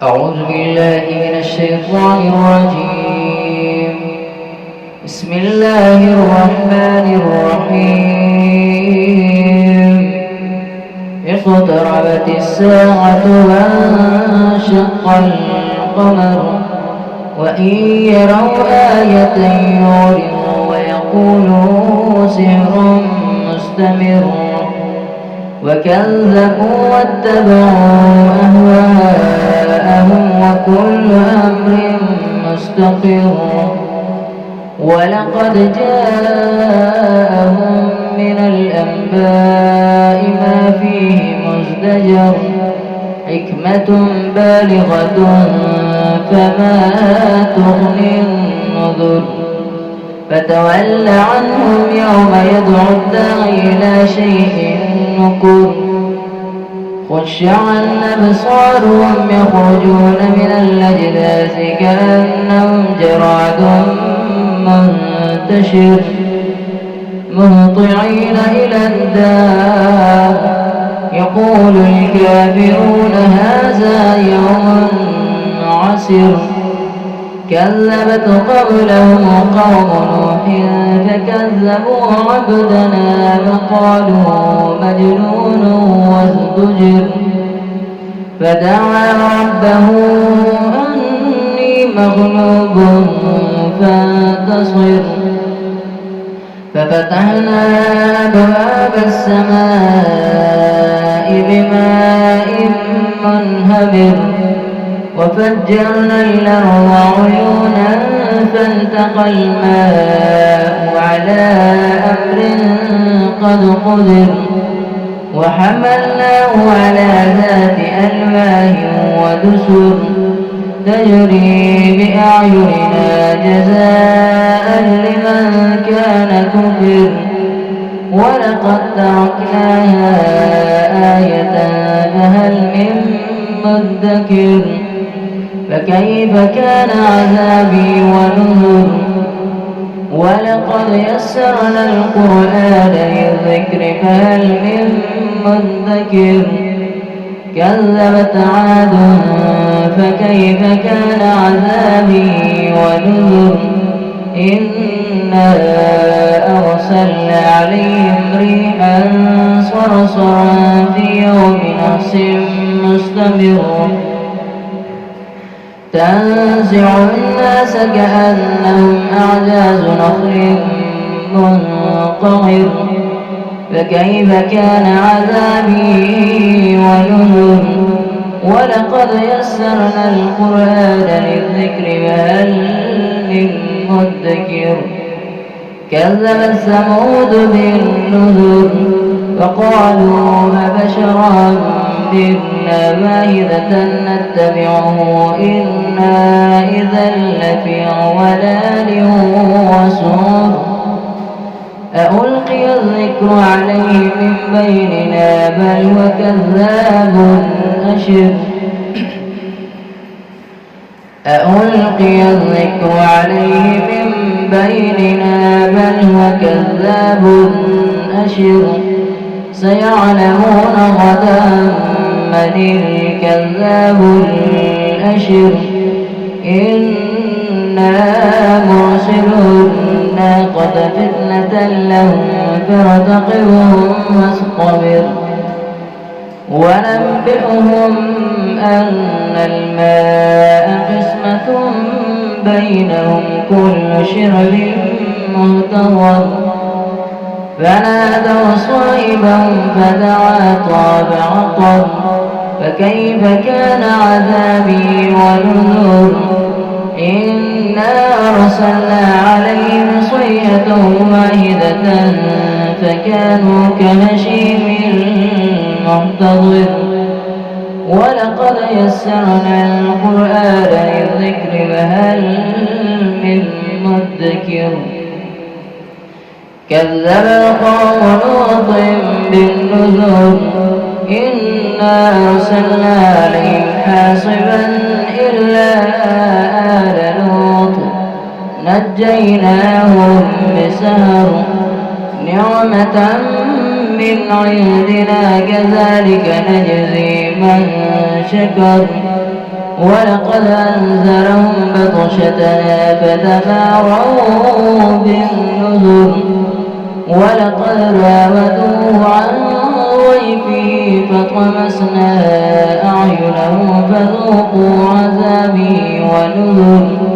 أعوذ بالله من الشيطان الرجيم. بسم الله الرحمن الرحيم. اقتربت الساعة وانشق القمر وإن يروا آية يعرضوا ويقولوا سحر مستمر وكذبوا واتبعوا أهواءهم وكل أمر مستقر ولقد جاءهم من الأنباء ما فيه مزدجر حكمة بالغة فما تغني النذر فتول عنهم يوم يدعو الداعي إلى شيء نكر خش عن أبصارهم يخرجون من الأجداث كأنهم جراد منتشر مهطعين إلى الداع يقول الكافرون هذا يوم عسر كذبت قبلهم قوم نوح فكذبوا عبدنا فقالوا مجنون وازدجر فدعا ربه أني مغلوب فانتصر ففتحنا أبواب السماء بماء منهمر وفجرنا الأرض عيونا فالتقى الماء على أمر قد قدر وحملناه على ذات ألواح ودسر تجري بأعيننا جزاء لمن كان كفر ولقد تركناها آية فهل من مدكر فكيف كان عذابي ونذر ولقد يسرنا القرآن للذكر فهل من مدكر كذبت عاد فكيف كان عذابي ونذر إنا أرسلنا عليهم ريحا صرصرا في يوم نحس مستمر تنزع الناس كأنهم أعجاز نخل منقعر فكيف كان عذابي ونذر ولقد يسرنا القرآن للذكر فهل من مدكر كذبت ثمود بالنذر فقالوا أبشرا منا واحدة نتبعه إنا إذا لفي ضلال وسعر ألقي الذكر عليه من بيننا بل وكذاب أشر ألقي الذكر عليه من بيننا بل وكذاب أشر سيعلمون غدا من الكذاب الأشر إنا مرسلو الناقة فتنة لهم فارتقبهم واصطبر ونبئهم أن الماء قسمة بينهم كل شرب مهتضر فنادوا صاحبهم فتعاطى فعقر فكيف كان عذابي ونذر إنا أرسلنا عليهم صيحة واحدة فكانوا كهشيم المحتضر ولقد يسرنا القرآن للذكر فهل من مدكر كذب قوم لوط بالنذر إنا أرسلنا عليهم حاصبا إلا آل لوط نجيناهم بسهر نعمة من عندنا كذلك نجزي من شكر ولقد أنذرهم بطشتنا فتماروا بالنذر ولقد راودوه عن ضيفه فطمسنا أعينهم فذوقوا عذابي ونذر.